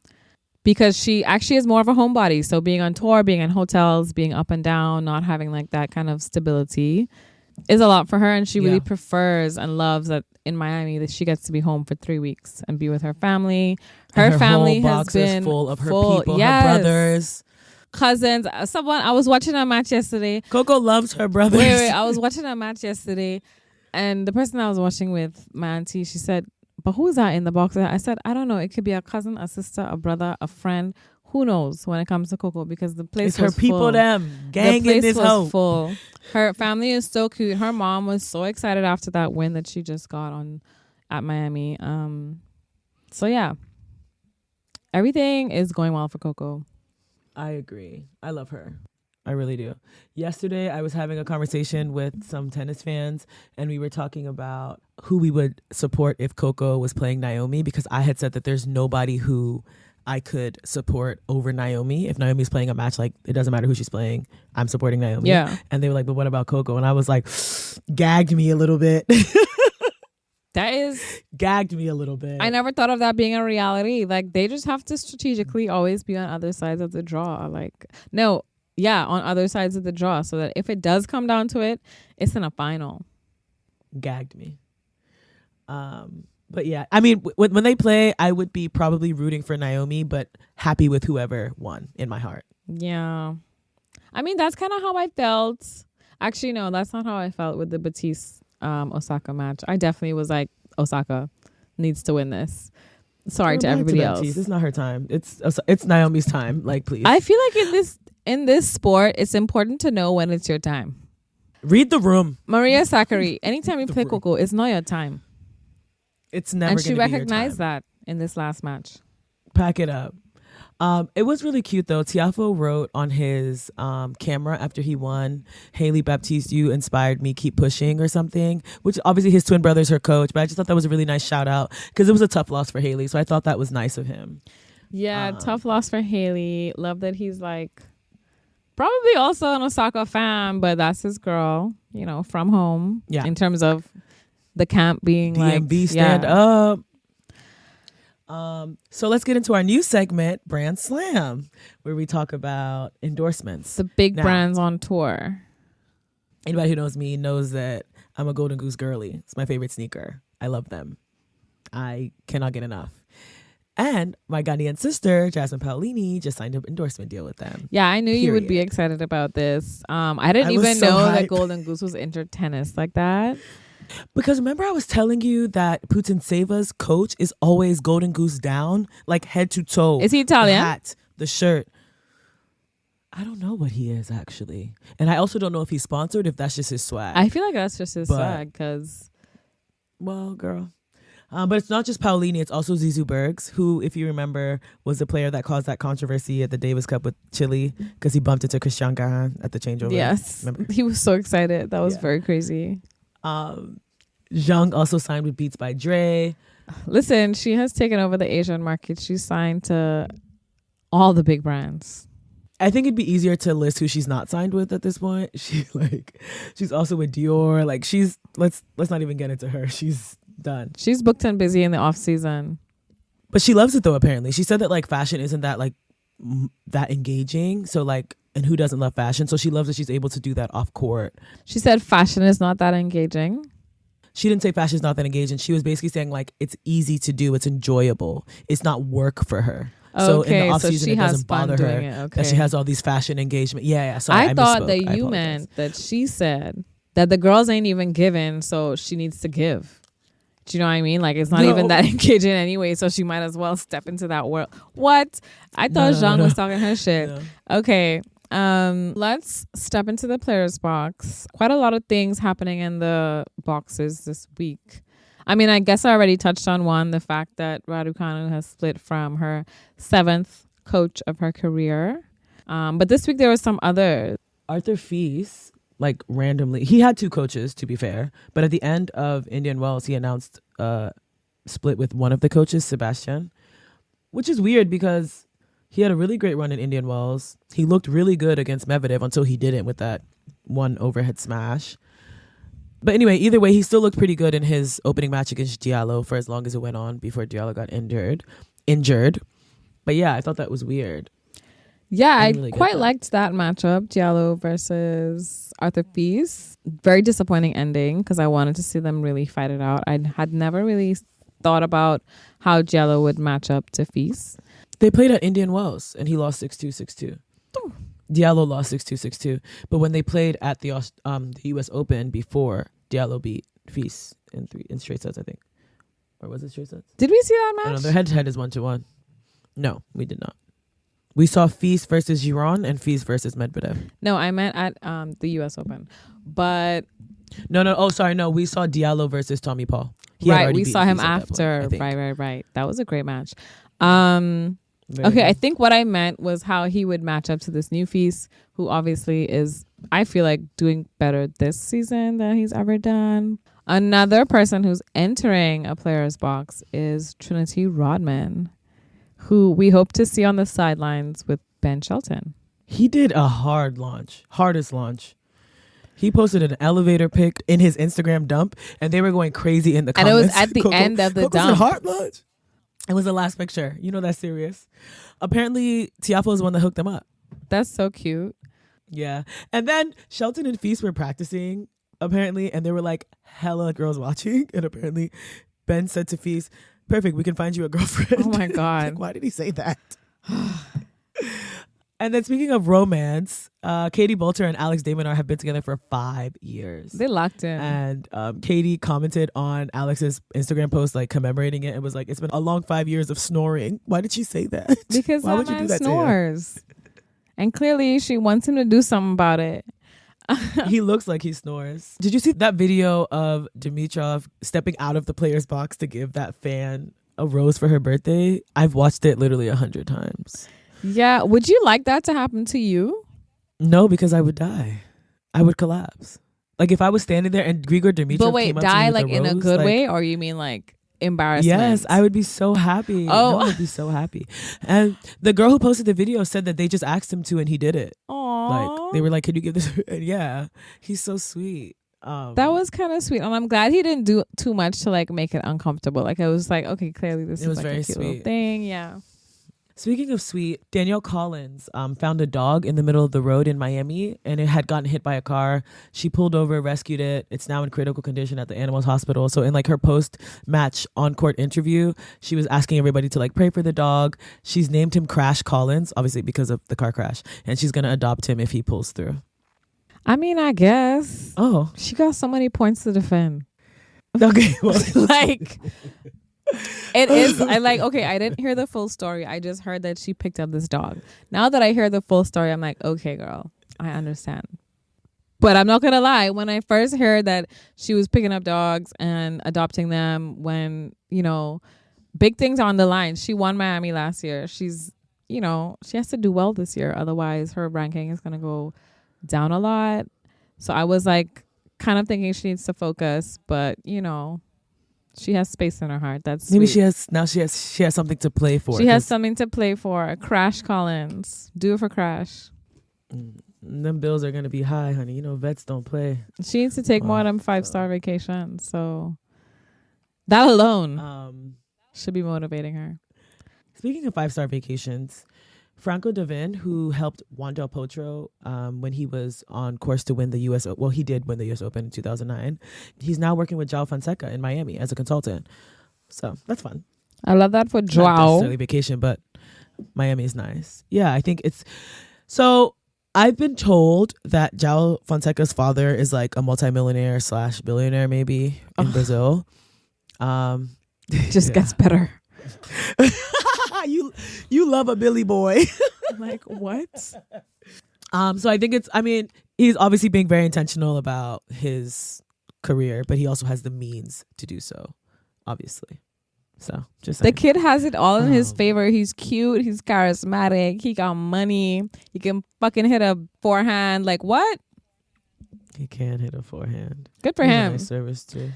because she actually is more of a homebody. So being on tour, being in hotels, being up and down, not having like that kind of stability is a lot for her. And she really prefers and loves that in Miami that she gets to be home for 3 weeks and be with her family. Her family whole has box been is full of her people, her brothers. Cousins. I was watching a match yesterday. Coco loves her brothers. Wait, I was watching a match yesterday and the person I was watching with, my auntie, she said, but who's that in the box? I said, I don't know. It could be a cousin, a sister, a brother, a friend. Who knows when it comes to Coco because the place was her people, full. them gang in this home. Full. Her family is so cute. Her mom was so excited after that win that she just got at Miami. So yeah, everything is going well for Coco. I agree. I love her. I really do. Yesterday, I was having a conversation with some tennis fans, and we were talking about who we would support if Coco was playing Naomi, because I had said that there's nobody who I could support over Naomi. If Naomi's playing a match, like, it doesn't matter who she's playing, I'm supporting Naomi. Yeah. And they were like, but what about Coco? And I was like, gagged me a little bit. That is gagged me a little bit. I never thought of that being a reality. Like, they just have to strategically always be on other sides of the draw. Like, no, yeah, on other sides of the draw, so that if it does come down to it, it's in a final. gagged me. But yeah, I mean, when they play, I would be probably rooting for Naomi, but happy with whoever won in my heart. Yeah. I mean, that's kind of how I felt. Actually, no, that's not how I felt with the Batiste Osaka match. I definitely was like, Osaka needs to win this. Sorry to everybody else. It's not her time. It's Naomi's time. Like, please. I feel like in this sport, it's important to know when it's your time. Read the room. Maria Sakkari, anytime you play Coco, it's not your time. It's never going to be your time. And she recognized that in this last match. Pack it up. It was really cute though. Tiafo wrote on his camera after he won, "Haley Baptiste, you inspired me, keep pushing," or something, which obviously his twin brother's her coach, but I just thought that was a really nice shout out because it was a tough loss for Haley, so I thought that was nice of him. Yeah, tough loss for Haley. Love that he's like probably also an Osaka fan, but that's his girl, you know, from home. Yeah. In terms of the camp being DMV stand up. So let's get into our new segment, Brand Slam, where we talk about endorsements. The big brands on tour. Anybody who knows me knows that I'm a Golden Goose girly. It's my favorite sneaker. I love them. I cannot get enough. And my Ghanaian sister, Jasmine Paolini, just signed an endorsement deal with them. Yeah, I knew you would be excited about this. I didn't even know that Golden Goose was into tennis like that. Because remember I was telling you that Putin Seva's coach is always Golden Goose down, like head to toe. Is he Italian? The hat, the shirt. I don't know what he is actually. And I also don't know if he's sponsored, if that's just his swag. I feel like that's just his swag because... Well, girl. But it's not just Paolini, it's also Zizou Bergs, who, if you remember, was the player that caused that controversy at the Davis Cup with Chile because he bumped into Christian Garin at the changeover. Yes. Remember? He was so excited. That was very crazy. Zhang also signed with Beats by Dre. Listen, she has taken over the Asian market. She's signed to all the big brands. I think it'd be easier to list who she's not signed with at this point. She's also with Dior. Like let's not even get into her. She's done. She's booked and busy in the off season. But she loves it though, apparently. She said that like fashion isn't that like that engaging. So like, and who doesn't love fashion? So she loves that she's able to do that off court. She said fashion is not that engaging. She didn't say fashion is not that engaging. She was basically saying like it's easy to do. It's enjoyable. It's not work for her. So in the off season, it doesn't bother her that she has all these fashion engagement. Yeah. Sorry, I thought that you meant that she said that the girls ain't even giving, so she needs to give. Do you know what I mean? Like it's not even that engaging anyway, so she might as well step into that world. What? I thought Zhang was talking her shit. No. Okay. Let's step into the players box. Quite a lot of things happening in the boxes this week. I mean, I guess I already touched on one, the fact that Raducanu has split from her 7th coach of her career. But this week there was some other. Arthur Fils, like randomly, he had 2 coaches to be fair, but at the end of Indian Wells, he announced split with one of the coaches, Sebastian, which is weird because he had a really great run in Indian Wells. He looked really good against Medvedev until he didn't with that one overhead smash. But anyway, either way, he still looked pretty good in his opening match against Diallo for as long as it went on before Diallo got injured. But yeah, I thought that was weird. Yeah, I really quite liked that matchup, Diallo versus Arthur Fils. Very disappointing ending because I wanted to see them really fight it out. I had never really thought about how Diallo would match up to Fils. They played at Indian Wells and he lost 6-2, 6-2. Diallo lost 6-2, 6-2. But when they played at the US Open before, Diallo beat Fils in straight sets, I think. Or was it straight sets? Did we see that match? No, their head-to-head is 1-1. No, we did not. We saw Fils versus Giron and Fils versus Medvedev. No, I meant at the US Open. But... No. Oh, sorry. No, we saw Diallo versus Tommy Paul. Right, we saw him after. Right. That was a great match. Okay, I think what I meant was how he would match up to this new Fils, who obviously is, I feel like, doing better this season than he's ever done. Another person who's entering a player's box is Trinity Rodman, who we hope to see on the sidelines with Ben Shelton. He did a hardest launch. He posted an elevator pic in his Instagram dump, and they were going crazy in the comments. And it was at the end of the dump. Hard launch. It was the last picture. You know that's serious. Apparently, Tiafo is the one that hooked them up. That's so cute. Yeah. And then Shelton and Fils were practicing apparently, and there were like hella girls watching, and apparently Ben said to Feast, perfect, we can find you a girlfriend. Oh my God. Like, why did he say that? And then speaking of romance, Katie Bolter and Alex Daminar have been together for 5 years. They locked in. And Katie commented on Alex's Instagram post, like commemorating it, and was like, it's been a long 5 years of snoring. Why did she say that? Because why that would you man do that snores. And clearly she wants him to do something about it. He looks like he snores. Did you see that video of Dimitrov stepping out of the player's box to give that fan a rose for her birthday? I've watched it literally 100 times. Yeah. Would you like that to happen to you? No, because I would die. I would collapse. Like if I was standing there and Grigor Dimitrov But wait, came up die to me with like a in a rose, good like, way, or you mean like embarrassment? Yes, I would be so happy. Oh. No, I would be so happy. And the girl who posted the video said that they just asked him to and he did it. Aww. Like they were like, can you give this? And yeah, he's so sweet. That was kind of sweet, and I'm glad he didn't do too much to like make it uncomfortable. Like I was like, okay, clearly this is like very a cute little sweet thing. Yeah. Speaking of sweet, Danielle Collins found a dog in the middle of the road in Miami, and it had gotten hit by a car. She pulled over, rescued it. It's now in critical condition at the animals hospital. So in like her post-match on-court interview, she was asking everybody to like pray for the dog. She's named him Crash Collins, obviously because of the car crash, and she's going to adopt him if he pulls through. I mean, I guess. Oh. She got so many points to defend. Okay. Well. Like... It is. I like, okay, I didn't hear the full story. I just heard that she picked up this dog. Now that I hear the full story, I'm like, okay, girl, I understand. But I'm not going to lie. When I first heard that she was picking up dogs and adopting them when, you know, big things are on the line. She won Miami last year. She's, you know, she has to do well this year. Otherwise, her ranking is going to go down a lot. So I was like kind of thinking she needs to focus. But, you know, she has space in her heart. That's maybe sweet. she has something to play for. She has something to play for. Crash Collins. Do it for Crash. Them bills are going to be high, honey. You know, vets don't play. She needs to take more than 5-star vacations. So that alone should be motivating her. Speaking of 5-star vacations, Franco Davin, who helped Juan Del Potro when he was on course to win the U.S. Well, he did win the U.S. Open in 2009. He's now working with Joao Fonseca in Miami as a consultant. So that's fun. I love that for Not Joao. necessarily vacation, but Miami is nice. Yeah, I think it's... So I've been told that Joao Fonseca's father is like a multimillionaire / billionaire maybe in Brazil. Just gets better. You love a Billy boy. Like, what? So I think he's obviously being very intentional about his career, but he also has the means to do so, obviously. So just saying. The kid has it all in his favor. He's cute. He's charismatic. He got money. He can fucking hit a forehand. Like, what? He can hit a forehand. Good for him. Nice service too.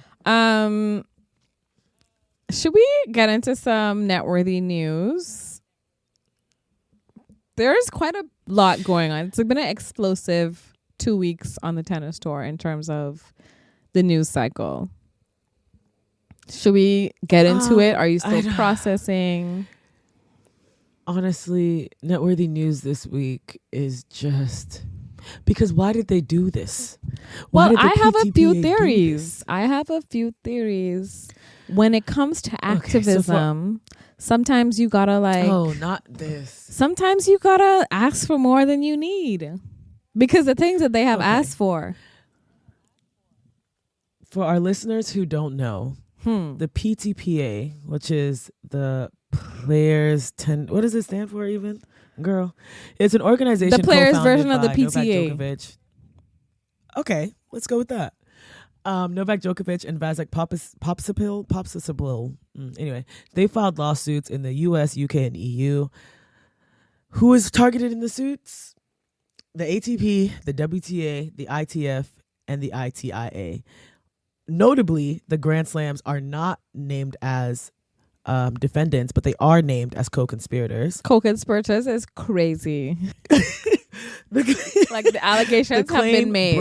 Should we get into some Networthy news? There's quite a lot going on. It's been an explosive 2 weeks on the tennis tour in terms of the news cycle. Should we get into it? Are you still processing? Honestly, Networthy news this week is just... Because why did they do this? Well, I have a few theories. When it comes to activism, sometimes you gotta like... Oh, not this. Sometimes you gotta ask for more than you need. Because the things that they have asked for. For our listeners who don't know, the PTPA, which is the Players... What does it stand for even? Girl, it's an organization. The players' version of the Novak PTA. Djokovic. Okay, let's go with that. Novak Djokovic and Vasek Popsisil. Anyway, they filed lawsuits in the US, UK, and EU. Who is targeted in the suits? The ATP, the WTA, the ITF, and the ITIA. Notably, the Grand Slams are not named as defendants, but they are named as co-conspirators. Co-conspirators is crazy. Like the allegations have been made.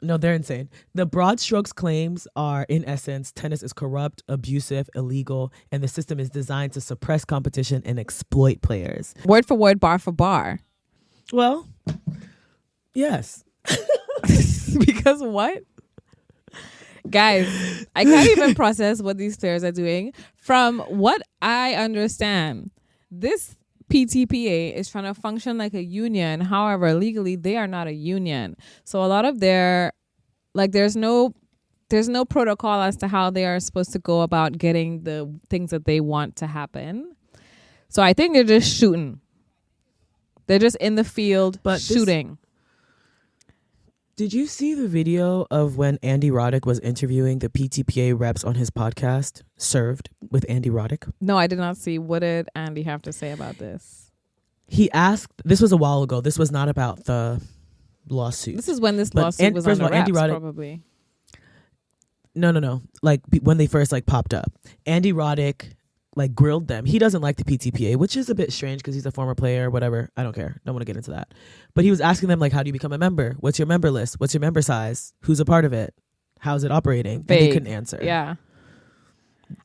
No, they're insane. The broad strokes claims are, in essence, tennis is corrupt, abusive, illegal, and the system is designed to suppress competition and exploit players. Word for word, bar for bar. Well, yes. Because what? Guys, I can't even process what these players are doing. From what I understand, this PTPA is trying to function like a union. However, legally, they are not a union. So a lot of their, like, there's no protocol as to how they are supposed to go about getting the things that they want to happen. So I think they're just shooting. They're just in the field shooting. Did you see the video of when Andy Roddick was interviewing the PTPA reps on his podcast, Served with Andy Roddick? No, I did not see. What did Andy have to say about this? He asked, this was a while ago. This was not about the lawsuit. This is when this lawsuit was on the wraps, probably. No. Like when they first like popped up. Andy Roddick like grilled them. He doesn't like the PTPA, which is a bit strange because he's a former player, whatever. I don't care. Don't want to get into that. But he was asking them like, how do you become a member? What's your member list? What's your member size? Who's a part of it? How's it operating? Vague. And they couldn't answer. Yeah.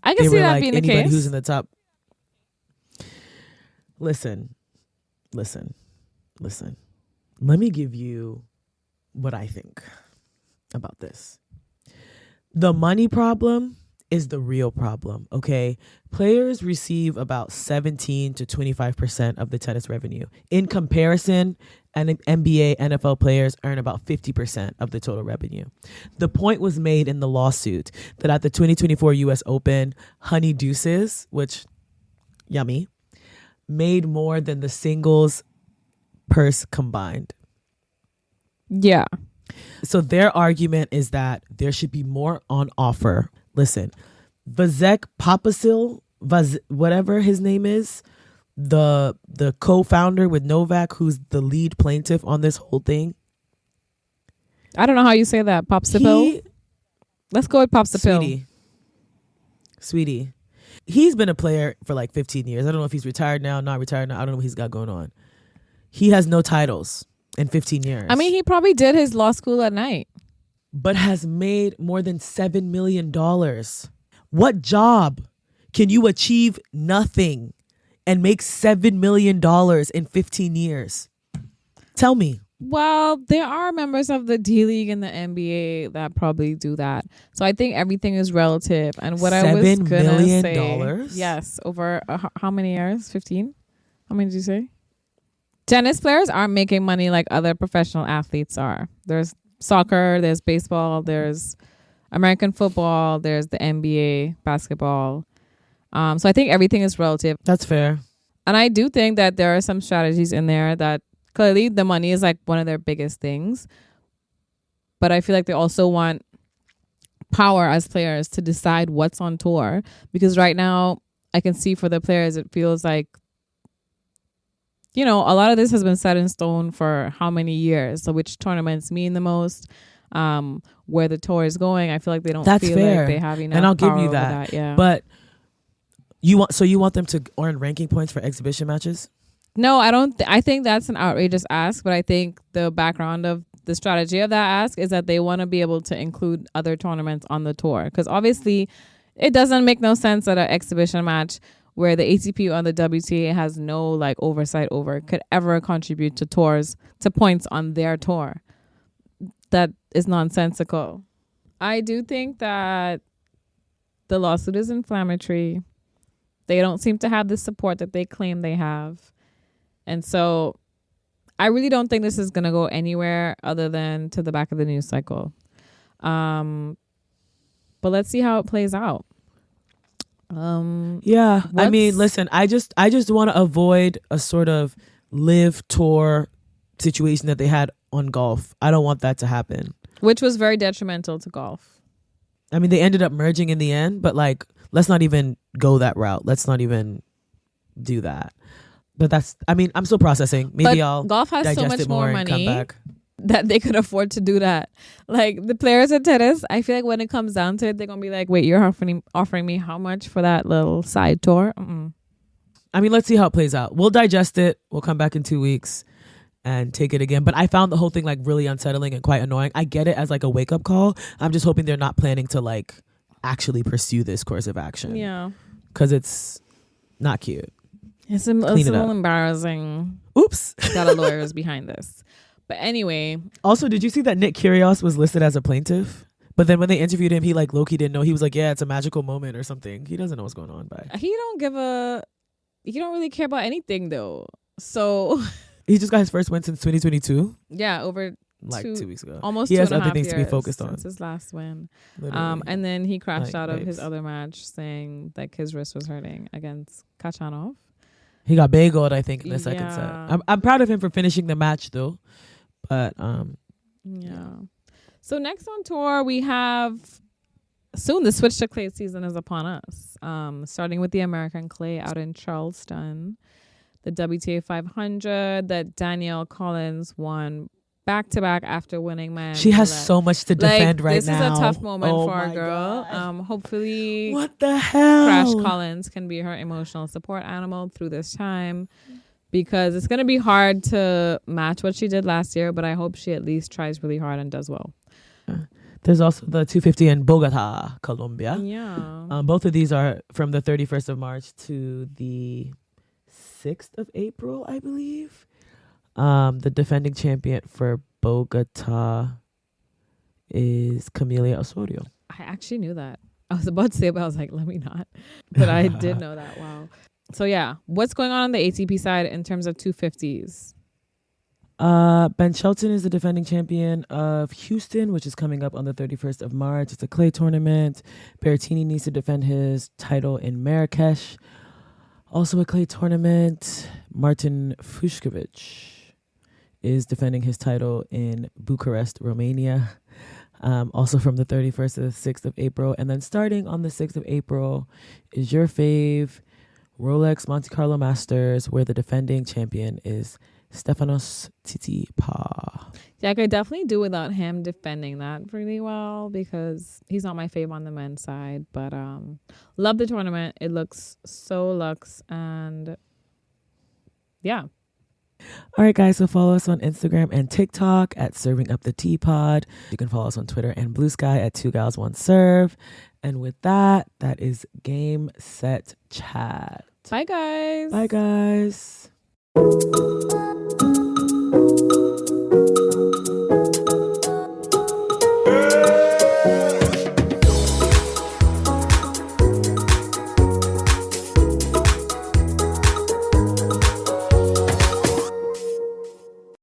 I can see that being the case. Anybody who's in the top. Listen. Let me give you what I think about this. The money problem is the real problem, okay? Players receive about 17 to 25% of the tennis revenue. In comparison, NBA, NFL players earn about 50% of the total revenue. The point was made in the lawsuit that at the 2024 US Open, Honey Deuces, which, yummy, made more than the singles purse combined. Yeah. So their argument is that there should be more on offer. Listen, Vasek Papasil, whatever his name is, the co-founder with Novak, who's the lead plaintiff on this whole thing. I don't know how you say that. Popsicle? Let's go with Popsicle. Sweetie. He's been a player for like 15 years. I don't know if he's retired now, not retired now. I don't know what he's got going on. He has no titles in 15 years. I mean, he probably did his law school at night. But has made more than $7 million. What job can you achieve nothing and make $7 million in 15 years? Tell me. Well, there are members of the D League and the NBA that probably do that. So I think everything is relative. And what I was going to say. Yes. Over how many years? 15? How many did you say? Tennis players aren't making money like other professional athletes are. There's soccer, there's baseball, there's American football, there's the NBA, basketball. So I think everything is relative. That's fair. And I do think that there are some strategies in there that clearly the money is like one of their biggest things. But I feel like they also want power as players to decide what's on tour. Because right now I can see for the players, it feels like, you know, a lot of this has been set in stone for how many years? So which tournaments mean the most? Where the tour is going? I feel like they don't feel like they have enough. And I'll power give you over that. Yeah. But you want them to earn ranking points for exhibition matches? No, I don't. I think that's an outrageous ask. But I think the background of the strategy of that ask is that they want to be able to include other tournaments on the tour. Because obviously, it doesn't make no sense that an exhibition match where the ATP or the WTA has no like oversight over could ever contribute to points on their tour. That is nonsensical. I do think that the lawsuit is inflammatory. They don't seem to have the support that they claim they have. And so I really don't think this is going to go anywhere other than to the back of the news cycle. But let's see how it plays out. I mean, listen, I just want to avoid a sort of live tour situation that they had on golf. I don't want that to happen. Which was very detrimental to golf. I mean, they ended up merging in the end, but like, let's not even go that route. Let's not even do that. But that's, I mean, I'm still processing. Maybe I'll golf has digest so much it more more and come money back. That they could afford to do that. Like the players at tennis, I feel like when it comes down to it, they're gonna be like, "Wait, you're offering me how much for that little side tour?" I mean, let's see how it plays out. We'll digest it. We'll come back in 2 weeks and take it again. But I found the whole thing like really unsettling and quite annoying. I get it as like a wake up call. I'm just hoping they're not planning to like actually pursue this course of action. Yeah, because it's not cute. It's a little embarrassing. Oops. Got a lawyers behind this. But anyway. Also, did you see that Nick Kyrgios was listed as a plaintiff? But then when they interviewed him, he like low-key didn't know. He was like, yeah, it's a magical moment or something. He doesn't know what's going on. He don't really care about anything though. So he just got his first win since 2022. Yeah, over like 2 weeks ago. Almost he 2.5 has other years things to be focused on. Since his last win. And then he crashed out of his other match saying like his wrist was hurting against Kachanov. He got bageled, I think, in the second set. I'm proud of him for finishing the match though. But yeah. So next on tour we have soon the switch to clay season is upon us. Starting with the American clay out in Charleston. The WTA 500 that Danielle Collins won back-to-back after winning Miami. She has so much to defend right this now. This is a tough moment for our girl. Hopefully what the hell? Crash Collins can be her emotional support animal through this time, because it's going to be hard to match what she did last year, but I hope she at least tries really hard and does well. There's also the 250 in Bogota, Colombia. Yeah. Both of these are from the 31st of March to the 6th of April, I believe. The defending champion for Bogota is Camila Osorio. I actually knew that. I was about to say it, but I was like, let me not. But I did know that. Wow. So yeah, what's going on the ATP side in terms of 250s? Ben Shelton is the defending champion of Houston, which is coming up on the 31st of March. It's a clay tournament. Berrettini needs to defend his title in Marrakesh. Also a clay tournament. Martin Fucsovics is defending his title in Bucharest, Romania. Also from the 31st to the 6th of April. And then starting on the 6th of April is your fave, Rolex Monte Carlo Masters, where the defending champion is Stefanos Tsitsipas. Yeah, I could definitely do without him defending that really well, because he's not my fave on the men's side. But love the tournament. It looks so luxe, and yeah. All right, guys, so follow us on Instagram and TikTok at Serving Up the Teapot. You can follow us on Twitter and Blue Sky at 2gals1serve. And with that, that is Game, Set, Chat. Bye, guys. Bye, guys.